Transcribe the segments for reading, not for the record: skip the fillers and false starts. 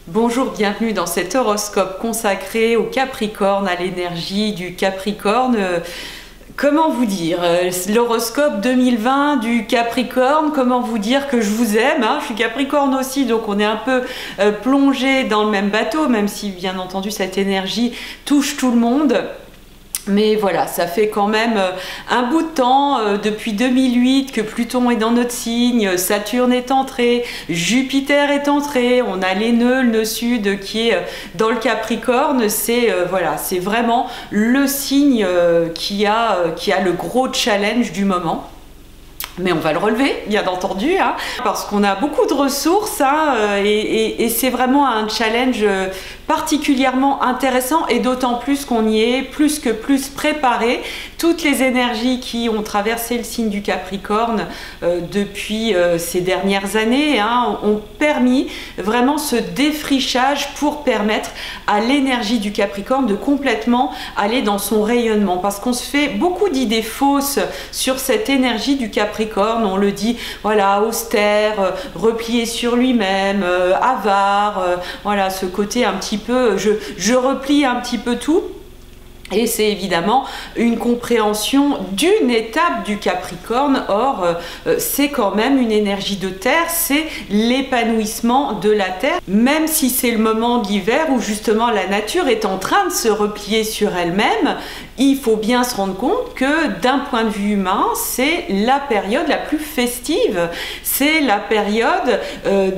Bonjour, bienvenue dans cet horoscope consacré au Capricorne, à l'énergie du Capricorne. Comment vous dire, l'horoscope 2020 du Capricorne, comment vous dire que je vous aime, hein. Je suis Capricorne aussi, donc on est un peu plongé dans le même bateau, même si bien entendu cette énergie touche tout le monde. Mais voilà, ça fait quand même un bout de temps, depuis 2008, que Pluton est dans notre signe, Saturne est entré, Jupiter est entré, on a les nœuds, le nœud sud qui est dans le Capricorne. C'est voilà, c'est vraiment le signe qui a le gros challenge du moment. Mais on va le relever, bien entendu, hein, parce qu'on a beaucoup de ressources, hein, et c'est vraiment un challenge particulièrement intéressant, et d'autant plus qu'on y est plus que plus préparé. Toutes les énergies qui ont traversé le signe du Capricorne depuis ces dernières années, hein, ont permis vraiment ce défrichage pour permettre à l'énergie du Capricorne de complètement aller dans son rayonnement, parce qu'on se fait beaucoup d'idées fausses sur cette énergie du Capricorne. On le dit, voilà, austère, replié sur lui-même, avare, voilà, ce côté un petit peu, je replie un petit peu tout. Et c'est évidemment une compréhension d'une étape du Capricorne. Or, c'est quand même une énergie de terre, c'est l'épanouissement de la terre, même si c'est le moment de l'hiver où justement la nature est en train de se replier sur elle-même. Il faut bien se rendre compte que d'un point de vue humain, c'est la période la plus festive, c'est la période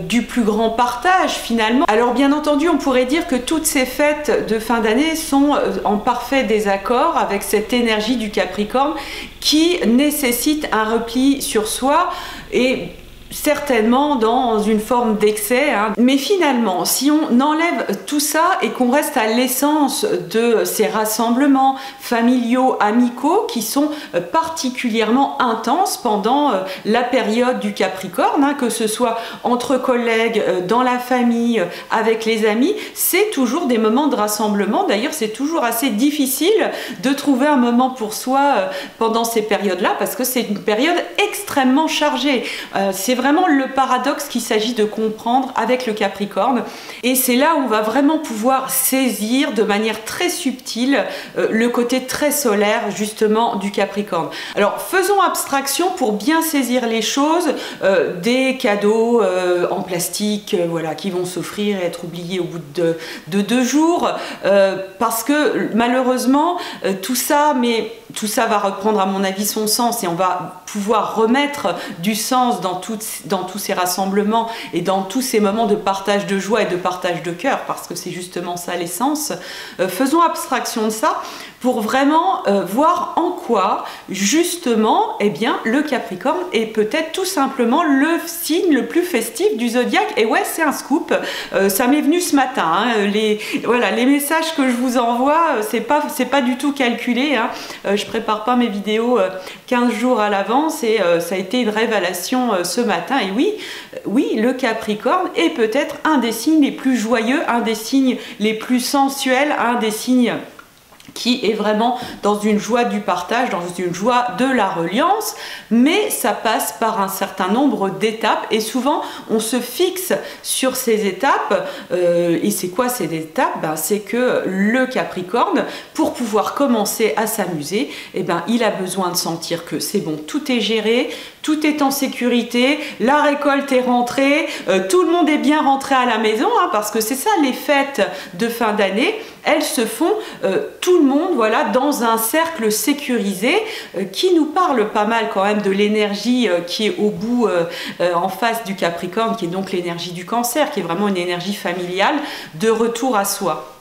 du plus grand partage finalement. Alors bien entendu, on pourrait dire que toutes ces fêtes de fin d'année sont en parfait désaccord avec cette énergie du Capricorne qui nécessite un repli sur soi, et certainement dans une forme d'excès, hein. Mais finalement, si on enlève tout ça et qu'on reste à l'essence de ces rassemblements familiaux, amicaux, qui sont particulièrement intenses pendant la période du Capricorne, hein, que ce soit entre collègues, dans la famille, avec les amis, c'est toujours des moments de rassemblement. D'ailleurs, c'est toujours assez difficile de trouver un moment pour soi pendant ces périodes-là, parce que c'est une période extrêmement chargée. C'est vraiment le paradoxe qu'il s'agit de comprendre avec le Capricorne, et c'est là où on va vraiment pouvoir saisir de manière très subtile le côté très solaire justement du Capricorne. Alors faisons abstraction pour bien saisir les choses des cadeaux en plastique, voilà, qui vont s'offrir et être oubliés au bout de 2 jours, parce que malheureusement tout ça va reprendre à mon avis son sens, et on va pouvoir remettre du sens dans tous ces rassemblements et dans tous ces moments de partage de joie et de partage de cœur, parce que c'est justement ça l'essence. Faisons abstraction de ça pour vraiment voir en quoi justement, eh bien, le Capricorne est peut-être tout simplement le signe le plus festif du zodiaque. Et ouais, c'est un scoop, ça m'est venu ce matin, hein. Les messages que je vous envoie, c'est pas du tout calculé, hein. Je prépare pas mes vidéos 15 jours à l'avance, et ça a été une révélation ce matin. Et oui, le Capricorne est peut-être un des signes les plus joyeux, un des signes les plus sensuels, un des signes qui est vraiment dans une joie du partage, dans une joie de la reliance, mais ça passe par un certain nombre d'étapes, et souvent on se fixe sur ces étapes. Et c'est quoi ces étapes? C'est que le Capricorne, pour pouvoir commencer à s'amuser, il a besoin de sentir que c'est bon, tout est géré, tout est en sécurité, la récolte est rentrée, tout le monde est bien rentré à la maison, hein, parce que c'est ça les fêtes de fin d'année. Elles se font tout le monde, voilà, dans un cercle sécurisé, qui nous parle pas mal quand même de l'énergie qui est au bout, en face du Capricorne, qui est donc l'énergie du Cancer, qui est vraiment une énergie familiale de retour à soi.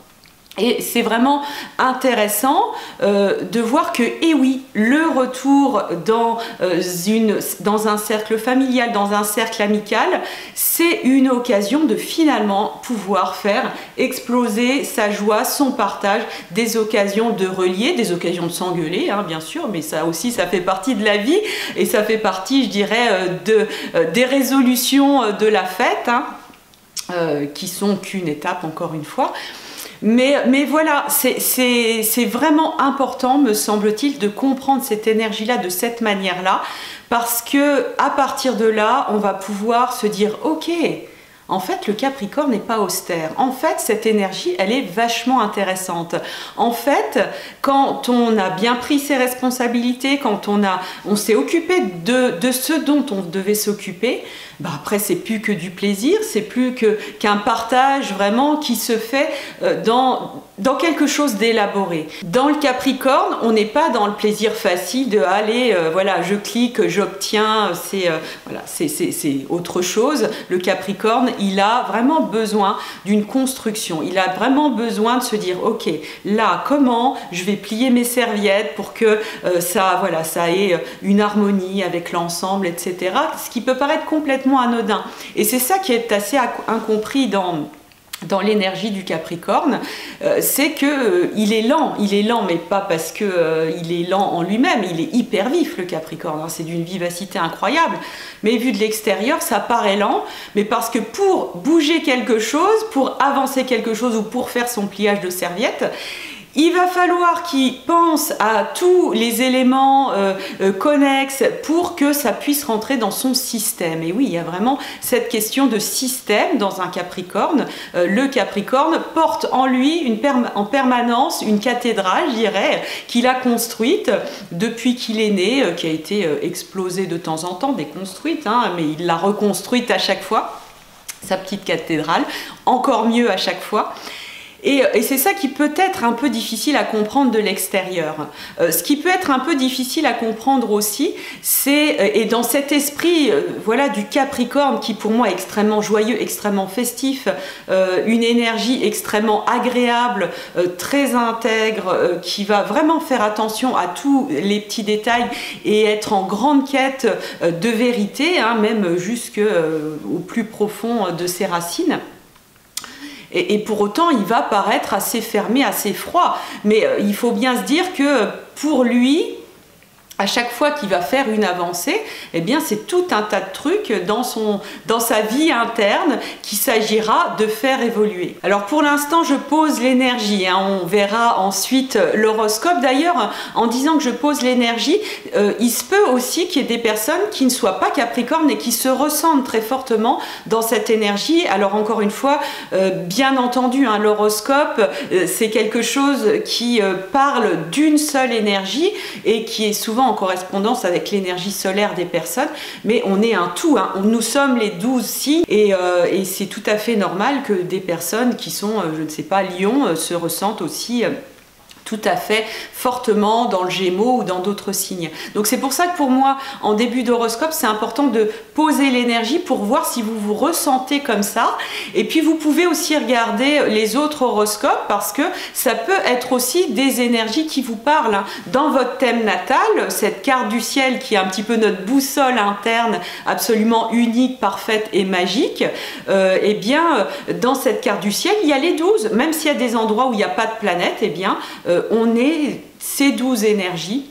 Et c'est vraiment intéressant de voir que, eh oui, le retour dans un cercle familial, dans un cercle amical, c'est une occasion de finalement pouvoir faire exploser sa joie, son partage, des occasions de relier, des occasions de s'engueuler, hein, bien sûr, mais ça aussi, ça fait partie de la vie, et ça fait partie, je dirais, des résolutions de la fête, hein, qui sont qu'une étape, encore une fois. Mais voilà, c'est vraiment important, me semble-t-il, de comprendre cette énergie-là de cette manière-là, parce que à partir de là, on va pouvoir se dire, ok, En fait, le Capricorne n'est pas austère. En fait, cette énergie, elle est vachement intéressante. En fait, quand on a bien pris ses responsabilités, quand on s'est occupé de ce dont on devait s'occuper, bah après, c'est plus que du plaisir, c'est plus qu'un partage vraiment qui se fait dans quelque chose d'élaboré. Dans le Capricorne, on n'est pas dans le plaisir facile de aller, voilà, je clique, j'obtiens, c'est autre chose. Le Capricorne, il a vraiment besoin d'une construction. Il a vraiment besoin de se dire, ok, là, comment je vais plier mes serviettes pour que ça ait une harmonie avec l'ensemble, etc. Ce qui peut paraître complètement anodin. Et c'est ça qui est assez incompris dans l'énergie du Capricorne, c'est que il est lent, mais pas parce que il est lent en lui-même, il est hyper vif le Capricorne, hein, c'est d'une vivacité incroyable, mais vu de l'extérieur ça paraît lent, mais parce que pour bouger quelque chose, pour avancer quelque chose ou pour faire son pliage de serviette, il va falloir qu'il pense à tous les éléments connexes pour que ça puisse rentrer dans son système. Et oui, il y a vraiment cette question de système dans un Capricorne. Le Capricorne porte en lui en permanence une cathédrale, je dirais, qu'il a construite depuis qu'il est né, qui a été explosée de temps en temps, déconstruite, hein, mais il l'a reconstruite à chaque fois, sa petite cathédrale, encore mieux à chaque fois. Et c'est ça qui peut être un peu difficile à comprendre de l'extérieur. Ce qui peut être un peu difficile à comprendre aussi, et dans cet esprit voilà, du Capricorne qui pour moi est extrêmement joyeux, extrêmement festif, une énergie extrêmement agréable, très intègre, qui va vraiment faire attention à tous les petits détails et être en grande quête de vérité, hein, même jusqu'au plus profond de ses racines. Et pour autant, il va paraître assez fermé, assez froid. Mais il faut bien se dire que pour lui, à chaque fois qu'il va faire une avancée, eh bien c'est tout un tas de trucs dans sa vie interne qu'il s'agira de faire évoluer. Alors pour l'instant, je pose l'énergie, hein, on verra ensuite l'horoscope. D'ailleurs, en disant que je pose l'énergie, il se peut aussi qu'il y ait des personnes qui ne soient pas Capricorne et qui se ressentent très fortement dans cette énergie. Alors encore une fois, bien entendu, hein, l'horoscope, c'est quelque chose qui parle d'une seule énergie et qui est souvent en correspondance avec l'énergie solaire des personnes, mais on est un tout, hein. Nous sommes les 12 signes et c'est tout à fait normal que des personnes qui sont, je ne sais pas, Lion, se ressentent aussi tout à fait fortement dans le Gémeaux ou dans d'autres signes. Donc c'est pour ça que pour moi, en début d'horoscope, c'est important de poser l'énergie pour voir si vous vous ressentez comme ça. Et puis vous pouvez aussi regarder les autres horoscopes parce que ça peut être aussi des énergies qui vous parlent, hein. Dans votre thème natal, cette carte du ciel qui est un petit peu notre boussole interne, absolument unique, parfaite et magique, eh bien dans cette carte du ciel, il y a les 12. Même s'il y a des endroits où il n'y a pas de planète, eh bien on est ces 12 énergies.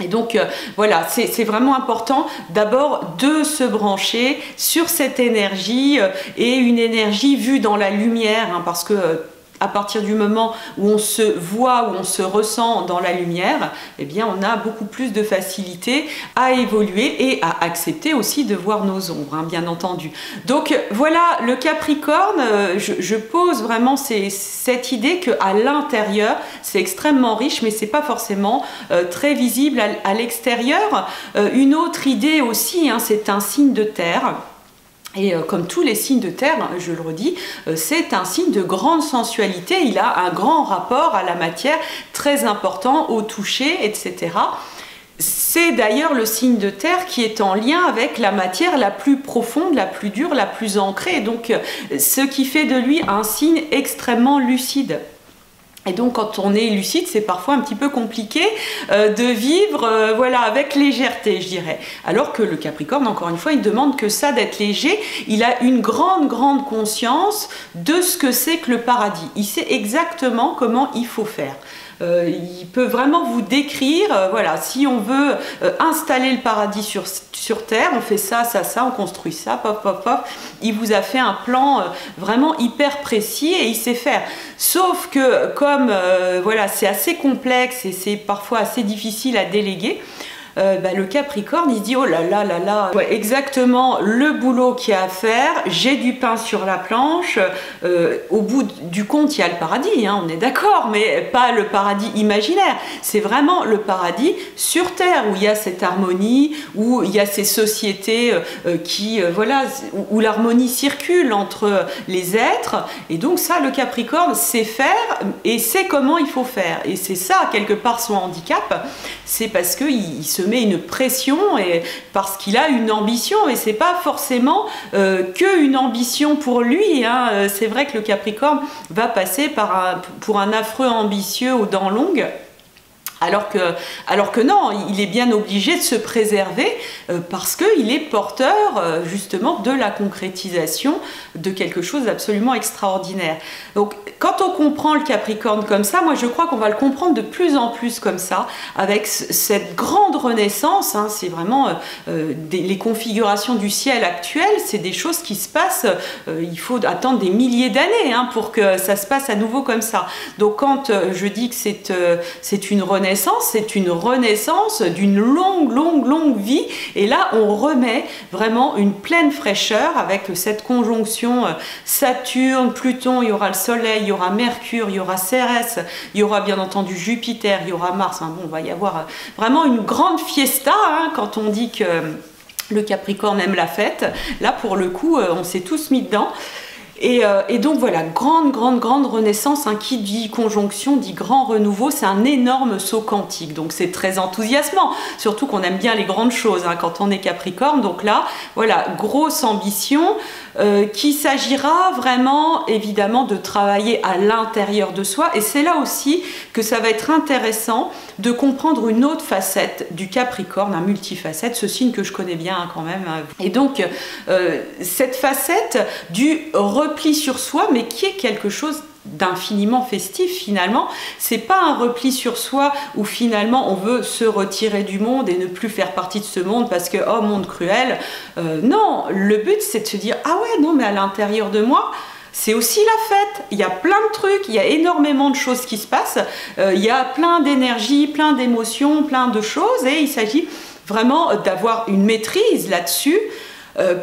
Et donc voilà, c'est vraiment important d'abord de se brancher sur cette énergie et une énergie vue dans la lumière, hein, parce que à partir du moment où on se voit, où on se ressent dans la lumière, eh bien on a beaucoup plus de facilité à évoluer et à accepter aussi de voir nos ombres, hein, bien entendu. Donc voilà, le Capricorne, je pose vraiment cette idée qu'à l'intérieur, c'est extrêmement riche, mais c'est pas forcément très visible à l'extérieur. Une autre idée aussi, hein, c'est un signe de terre. Et comme tous les signes de terre, je le redis, c'est un signe de grande sensualité. Il a un grand rapport à la matière, très important, au toucher, etc. C'est d'ailleurs le signe de terre qui est en lien avec la matière la plus profonde, la plus dure, la plus ancrée. Donc, ce qui fait de lui un signe extrêmement lucide. Et donc quand on est lucide, c'est parfois un petit peu compliqué de vivre voilà, avec légèreté, je dirais. Alors que le Capricorne, encore une fois, il demande que ça, d'être léger. Il a une grande conscience de ce que c'est que le paradis. Il sait exactement comment il faut faire. Il peut vraiment vous décrire, voilà, si on veut installer le paradis sur Terre, on fait ça, on construit ça, pop. Il vous a fait un plan vraiment hyper précis et il sait faire. Sauf que comme voilà, c'est assez complexe et c'est parfois assez difficile à déléguer, le Capricorne, il se dit, oh là là là là, ouais, exactement le boulot qu'il y a à faire, j'ai du pain sur la planche, au bout du compte, il y a le paradis, hein, on est d'accord, mais pas le paradis imaginaire, c'est vraiment le paradis sur Terre, où il y a cette harmonie, où il y a ces sociétés voilà, où l'harmonie circule entre les êtres, et donc ça, le Capricorne sait faire, et sait comment il faut faire, et c'est ça, quelque part, son handicap, c'est parce qu'il se met une pression, et parce qu'il a une ambition, et c'est pas forcément qu'une ambition pour lui, hein. C'est vrai que le Capricorne va passer pour un affreux ambitieux aux dents longues, alors que non, il est bien obligé de se préserver parce qu'il est porteur justement de la concrétisation de quelque chose d'absolument extraordinaire. Donc quand on comprend le Capricorne comme ça, moi je crois qu'on va le comprendre de plus en plus comme ça, avec cette grande renaissance, hein, c'est vraiment les configurations du ciel actuel, c'est des choses qui se passent, il faut attendre des milliers d'années hein, pour que ça se passe à nouveau comme ça. Donc quand je dis que c'est une renaissance, c'est une renaissance d'une longue vie, et là on remet vraiment une pleine fraîcheur avec cette conjonction Saturne, Pluton, il y aura le Soleil, il y aura Mercure, il y aura Cérès, il y aura bien entendu Jupiter, il y aura Mars, hein, bon, on va y avoir vraiment une grande fiesta hein, quand on dit que le Capricorne aime la fête, là pour le coup on s'est tous mis dedans. Et donc voilà, grande renaissance, hein, qui dit conjonction dit grand renouveau, c'est un énorme saut quantique, donc c'est très enthousiasmant, surtout qu'on aime bien les grandes choses hein, quand on est Capricorne, donc là, voilà, grosse ambition, qu'il s'agira vraiment évidemment de travailler à l'intérieur de soi, et c'est là aussi que ça va être intéressant de comprendre une autre facette du Capricorne, un multifacette, ce signe que je connais bien hein, quand même, et donc cette facette du repli sur soi, mais qui est quelque chose d'infiniment festif finalement. C'est pas un repli sur soi où finalement on veut se retirer du monde et ne plus faire partie de ce monde parce que oh monde cruel, non, le but c'est de se dire ah ouais non mais à l'intérieur de moi c'est aussi la fête, il y a plein de trucs, il y a énormément de choses qui se passent, il y a plein d'énergie, plein d'émotions, plein de choses, et il s'agit vraiment d'avoir une maîtrise là-dessus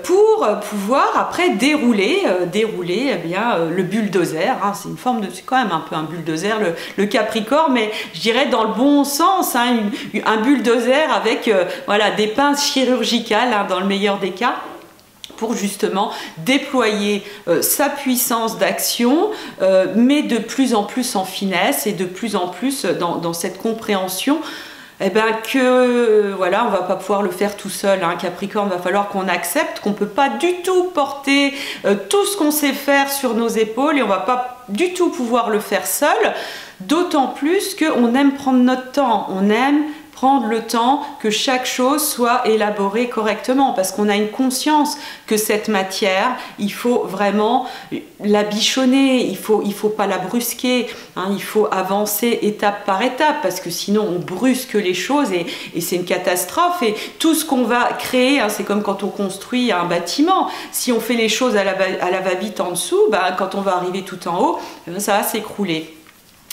pour pouvoir après dérouler eh bien, le bulldozer, hein, c'est une forme de, c'est quand même un peu un bulldozer le Capricorne, mais je dirais dans le bon sens, hein, un bulldozer avec voilà, des pinces chirurgicales hein, dans le meilleur des cas, pour justement déployer sa puissance d'action, mais de plus en plus en finesse et de plus en plus dans cette compréhension eh ben que voilà, on va pas pouvoir le faire tout seul, hein. Capricorne, va falloir qu'on accepte qu'on peut pas du tout porter tout ce qu'on sait faire sur nos épaules, et on va pas du tout pouvoir le faire seul, d'autant plus qu'on aime prendre notre temps, on aime prendre le temps que chaque chose soit élaborée correctement, parce qu'on a une conscience que cette matière, il faut vraiment la bichonner, il faut pas la brusquer, hein, il faut avancer étape par étape, parce que sinon on brusque les choses et c'est une catastrophe. Et tout ce qu'on va créer, hein, c'est comme quand on construit un bâtiment, si on fait les choses à la va-vite en dessous, bah, quand on va arriver tout en haut, ça va s'écrouler.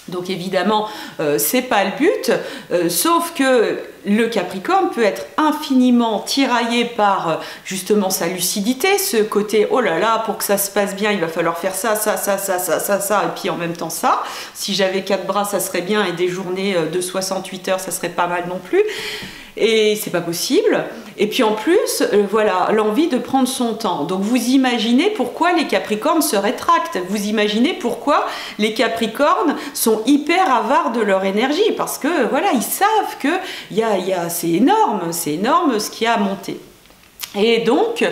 Donc évidemment, c'est pas le but, sauf que le Capricorne peut être infiniment tiraillé par justement sa lucidité, ce côté oh là là, pour que ça se passe bien, il va falloir faire ça, et puis en même temps ça. Si j'avais 4 bras, ça serait bien, et des journées de 68 heures, ça serait pas mal non plus. Et c'est pas possible. Et puis en plus, voilà, l'envie de prendre son temps. Donc vous imaginez pourquoi les Capricornes se rétractent. Vous imaginez pourquoi les Capricornes sont hyper avares de leur énergie. Parce que voilà, ils savent que c'est énorme ce qu'il y a à monter. Et donc,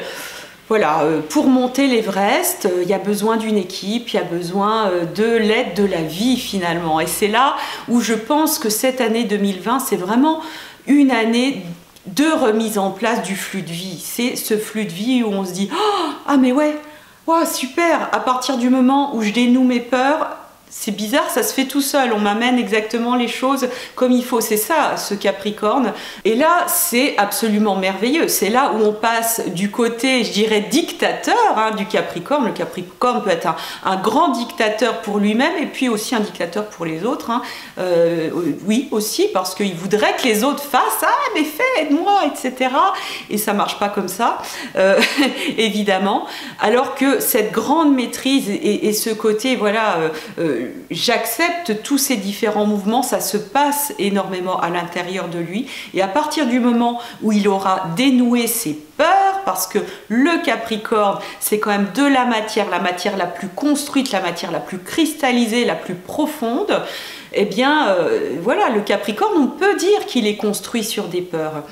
voilà, pour monter l'Everest, il y a besoin d'une équipe, il y a besoin de l'aide de la vie finalement. Et c'est là où je pense que cette année 2020, c'est vraiment une année de remise en place du flux de vie. C'est ce flux de vie où on se dit oh, ah mais ouais, wow, super, à partir du moment où je dénoue mes peurs, c'est bizarre, ça se fait tout seul, on m'amène exactement les choses comme il faut, c'est ça ce Capricorne. Et là c'est absolument merveilleux, c'est là où on passe du côté, je dirais, dictateur du Capricorne. Le Capricorne peut être un grand dictateur pour lui-même et puis aussi un dictateur pour les autres, oui aussi, parce qu'il voudrait que les autres fassent, ah mais fais, aide-moi, etc. Et ça marche pas comme ça, évidemment, alors que cette grande maîtrise et ce côté, voilà, j'accepte tous ces différents mouvements, ça se passe énormément à l'intérieur de lui, et à partir du moment où il aura dénoué ses peurs, parce que le Capricorne c'est quand même de la matière la plus construite, la matière la plus cristallisée, la plus profonde, eh bien voilà, le Capricorne, on peut dire qu'il est construit sur des peurs.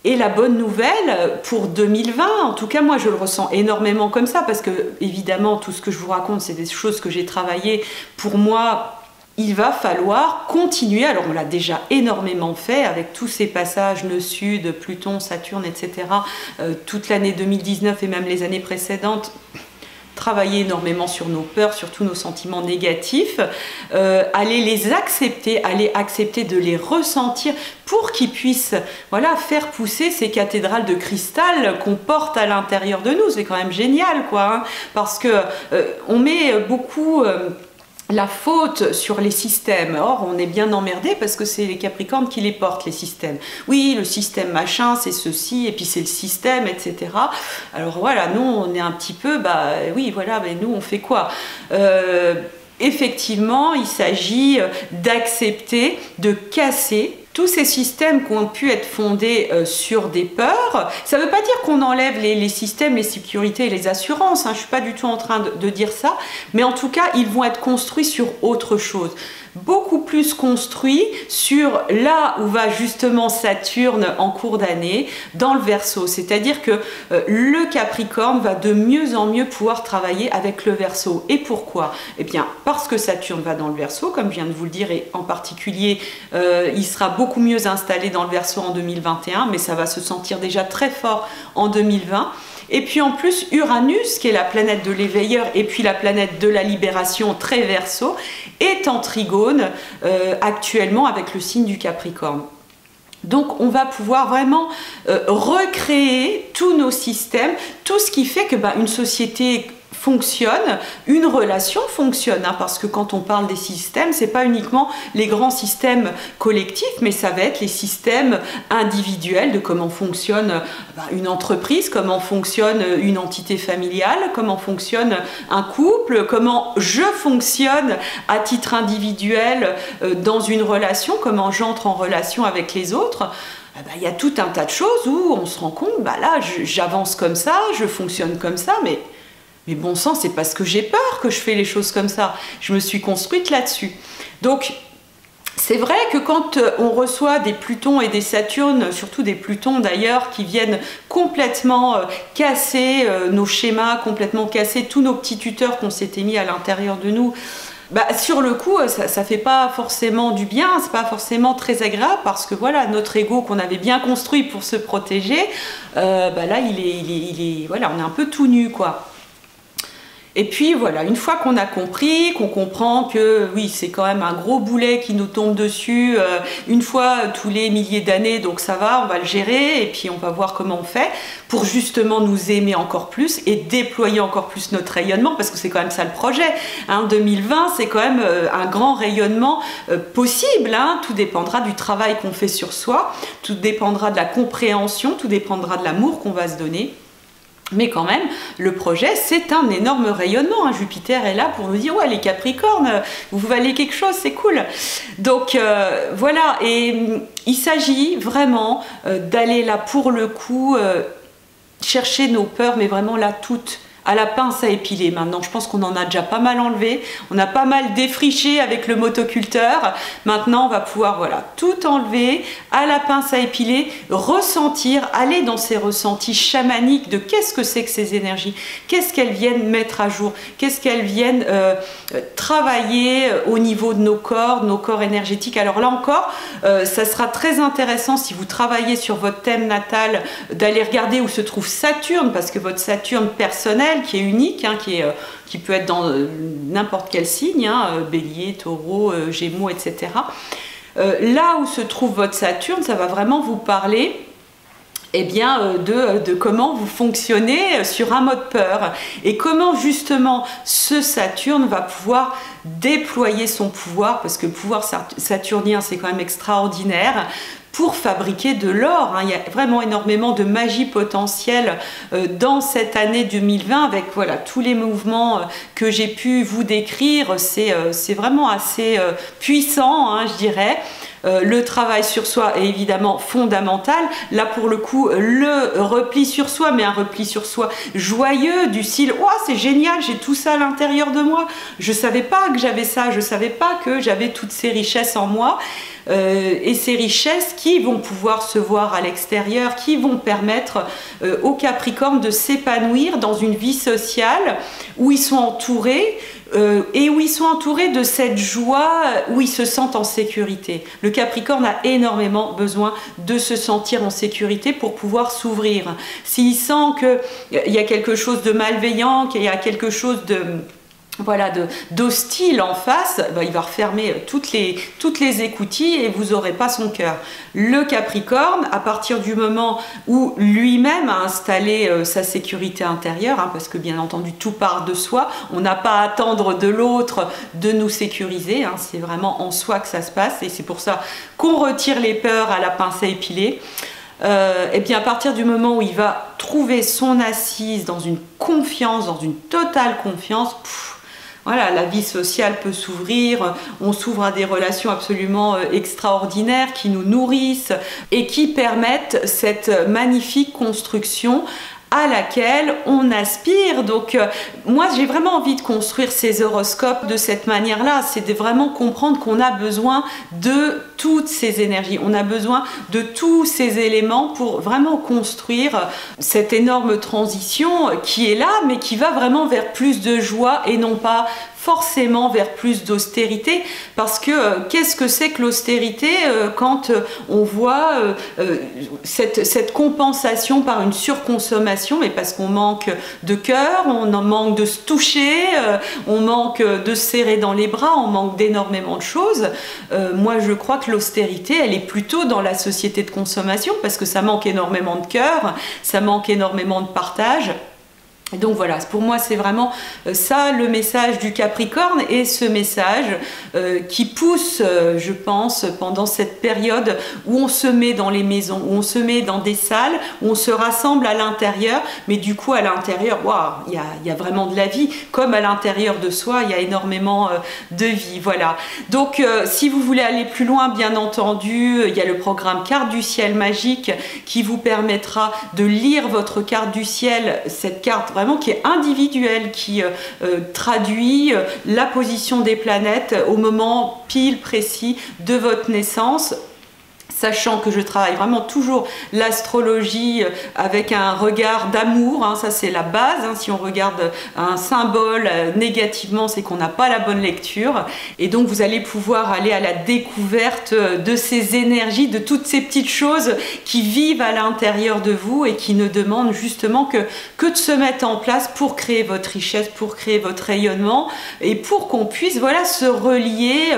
Et la bonne nouvelle pour 2020, en tout cas moi je le ressens énormément comme ça, parce que évidemment tout ce que je vous raconte c'est des choses que j'ai travaillées. Pour moi, il va falloir continuer, alors on l'a déjà énormément fait avec tous ces passages nœud sud, Pluton, Saturne, etc. Toute l'année 2019 et même les années précédentes, travailler énormément sur nos peurs, sur tous nos sentiments négatifs, aller les accepter, aller accepter de les ressentir pour qu'ils puissent, voilà, faire pousser ces cathédrales de cristal qu'on porte à l'intérieur de nous. C'est quand même génial, quoi, parce que on met beaucoup la faute sur les systèmes. Or, on est bien emmerdé parce que c'est les Capricornes qui les portent, les systèmes. Oui, le système machin, c'est ceci, et puis c'est le système, etc. Alors voilà, nous, on est un petit peu, bah oui, voilà, mais nous, on fait quoi? Effectivement, il s'agit d'accepter, de casser tous ces systèmes qui ont pu être fondés sur des peurs. Ça ne veut pas dire qu'on enlève les systèmes, les sécurités et les assurances, je ne suis pas du tout en train de dire ça, mais en tout cas, ils vont être construits sur autre chose. Beaucoup plus construit sur là où va justement Saturne en cours d'année, dans le Verseau. C'est-à-dire que le Capricorne va de mieux en mieux pouvoir travailler avec le Verseau. Et pourquoi? Eh bien, parce que Saturne va dans le Verseau, comme je viens de vous le dire, et en particulier, il sera beaucoup mieux installé dans le Verseau en 2021, mais ça va se sentir déjà très fort en 2020. Et puis en plus, Uranus, qui est la planète de l'éveilleur et puis la planète de la libération, très Verseau, est en trigone actuellement avec le signe du Capricorne. Donc on va pouvoir vraiment recréer tous nos systèmes, tout ce qui fait que une société fonctionne, une relation fonctionne, parce que quand on parle des systèmes, c'est pas uniquement les grands systèmes collectifs, mais ça va être les systèmes individuels de comment fonctionne une entreprise, comment fonctionne une entité familiale, comment fonctionne un couple, comment je fonctionne à titre individuel dans une relation, comment j'entre en relation avec les autres. Il y a tout un tas de choses où on se rend compte, là j'avance comme ça, je fonctionne comme ça, mais bon sang, c'est parce que j'ai peur que je fais les choses comme ça. Je me suis construite là-dessus. Donc, c'est vrai que quand on reçoit des Plutons et des Saturnes, surtout des Plutons d'ailleurs, qui viennent complètement casser nos schémas, complètement casser tous nos petits tuteurs qu'on s'était mis à l'intérieur de nous, sur le coup, ça fait pas forcément du bien, c'est pas forcément très agréable, parce que voilà, notre ego qu'on avait bien construit pour se protéger, là, voilà, on est un peu tout nu, quoi. Et puis voilà, une fois qu'on a compris, qu'on comprend que oui, c'est quand même un gros boulet qui nous tombe dessus une fois tous les milliers d'années, donc ça va, on va le gérer et puis on va voir comment on fait pour justement nous aimer encore plus et déployer encore plus notre rayonnement, parce que c'est quand même ça le projet. 2020, c'est quand même un grand rayonnement possible, tout dépendra du travail qu'on fait sur soi, tout dépendra de la compréhension, tout dépendra de l'amour qu'on va se donner. Mais quand même, le projet, c'est un énorme rayonnement. Jupiter est là pour nous dire, ouais, les Capricornes, vous valez quelque chose, c'est cool. Donc voilà, et il s'agit vraiment d'aller là pour le coup, chercher nos peurs, mais vraiment là toutes, à la pince à épiler. Maintenant, je pense qu'on en a déjà pas mal enlevé, on a pas mal défriché avec le motoculteur. Maintenant, on va pouvoir voilà, tout enlever à la pince à épiler, ressentir, aller dans ces ressentis chamaniques de qu'est-ce que c'est que ces énergies, qu'est-ce qu'elles viennent mettre à jour, qu'est-ce qu'elles viennent travailler au niveau de nos corps énergétiques. Alors là encore, ça sera très intéressant si vous travaillez sur votre thème natal, d'aller regarder où se trouve Saturne, parce que votre Saturne personnel, zodiacal qui est unique, hein, qui peut être dans n'importe quel signe, hein, Bélier, Taureau, Gémeaux, etc. Là où se trouve votre Saturne, ça va vraiment vous parler de comment vous fonctionnez sur un mode peur et comment justement ce Saturne va pouvoir déployer son pouvoir, parce que le pouvoir saturnien c'est quand même extraordinaire, pour fabriquer de l'or. Il y a vraiment énormément de magie potentielle dans cette année 2020 avec voilà, tous les mouvements que j'ai pu vous décrire. C'est vraiment assez puissant, hein, je dirais. Le travail sur soi est évidemment fondamental. Là, pour le coup, le repli sur soi, mais un repli sur soi joyeux, du style « Oh, c'est génial, j'ai tout ça à l'intérieur de moi. Je ne savais pas que j'avais ça, je ne savais pas que j'avais toutes ces richesses en moi. » Et ces richesses qui vont pouvoir se voir à l'extérieur, qui vont permettre aux Capricornes de s'épanouir dans une vie sociale où ils sont entourés et où ils sont entourés de cette joie, où ils se sentent en sécurité. Le Capricorne a énormément besoin de se sentir en sécurité pour pouvoir s'ouvrir. S'il sent qu'il y a quelque chose de malveillant, qu'il y a quelque chose d'hostile en face, il va refermer toutes les écoutilles et vous n'aurez pas son cœur. Le Capricorne, à partir du moment où lui-même a installé sa sécurité intérieure, hein, parce que bien entendu tout part de soi, on n'a pas à attendre de l'autre de nous sécuriser, hein, c'est vraiment en soi que ça se passe et c'est pour ça qu'on retire les peurs à la pince à épiler. Et bien à partir du moment où il va trouver son assise dans une confiance, dans une totale confiance, voilà, la vie sociale peut s'ouvrir, on s'ouvre à des relations absolument extraordinaires qui nous nourrissent et qui permettent cette magnifique construction à laquelle on aspire. Donc moi j'ai vraiment envie de construire ces horoscopes de cette manière-là, c'est de vraiment comprendre qu'on a besoin de toutes ces énergies, on a besoin de tous ces éléments pour vraiment construire cette énorme transition qui est là mais qui va vraiment vers plus de joie et non pas forcément vers plus d'austérité, parce que qu'est-ce que c'est que l'austérité quand on voit cette compensation par une surconsommation, mais parce qu'on manque de cœur, on en manque de se toucher, on manque de se serrer dans les bras, on manque d'énormément de choses. Moi je crois que l'austérité elle est plutôt dans la société de consommation, parce que ça manque énormément de cœur, ça manque énormément de partage. Et donc voilà, pour moi c'est vraiment ça le message du Capricorne, et ce message qui pousse, je pense, pendant cette période où on se met dans les maisons, où on se met dans des salles, où on se rassemble à l'intérieur, mais du coup à l'intérieur, waouh, il y a vraiment de la vie, comme à l'intérieur de soi, il y a énormément de vie, voilà. Donc si vous voulez aller plus loin, bien entendu, il y a le programme Carte du ciel magique qui vous permettra de lire votre carte du ciel, cette carte vraiment qui est individuel, qui traduit la position des planètes au moment pile précis de votre naissance. Sachant que je travaille vraiment toujours l'astrologie avec un regard d'amour, hein, ça c'est la base, hein, si on regarde un symbole négativement, c'est qu'on n'a pas la bonne lecture, et donc vous allez pouvoir aller à la découverte de ces énergies, de toutes ces petites choses qui vivent à l'intérieur de vous et qui ne demandent justement que de se mettre en place pour créer votre richesse, pour créer votre rayonnement, et pour qu'on puisse voilà, se relier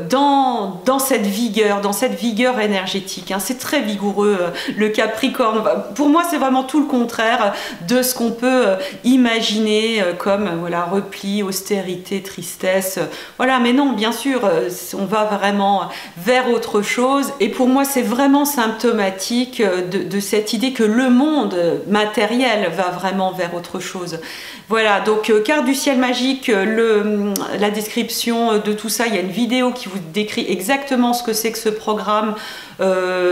dans cette vigueur énergétique, hein. C'est très vigoureux le Capricorne. Pour moi c'est vraiment tout le contraire de ce qu'on peut imaginer comme voilà, repli, austérité, tristesse, voilà, mais non, bien sûr on va vraiment vers autre chose, et pour moi c'est vraiment symptomatique de cette idée que le monde matériel va vraiment vers autre chose. Voilà, donc carte du ciel magique, la description de tout ça, il y a une vidéo qui vous décrit exactement ce que c'est que ce programme,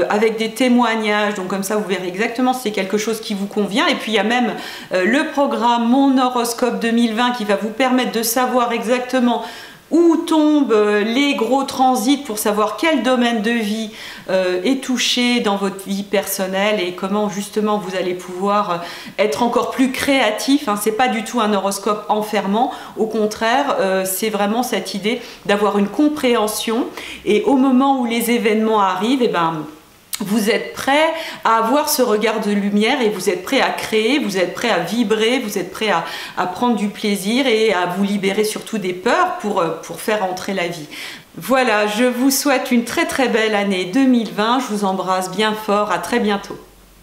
avec des témoignages, donc comme ça vous verrez exactement si c'est quelque chose qui vous convient. Et puis il y a même le programme Mon Horoscope 2020 qui va vous permettre de savoir exactement où tombent les gros transits pour savoir quel domaine de vie est touché dans votre vie personnelle et comment justement vous allez pouvoir être encore plus créatif, hein. C'est pas du tout un horoscope enfermant, au contraire c'est vraiment cette idée d'avoir une compréhension, et au moment où les événements arrivent, et ben vous êtes prêt à avoir ce regard de lumière et vous êtes prêt à créer, vous êtes prêt à vibrer, vous êtes prêt à prendre du plaisir et à vous libérer surtout des peurs pour faire entrer la vie. Voilà, je vous souhaite une très très belle année 2020, je vous embrasse bien fort, à très bientôt.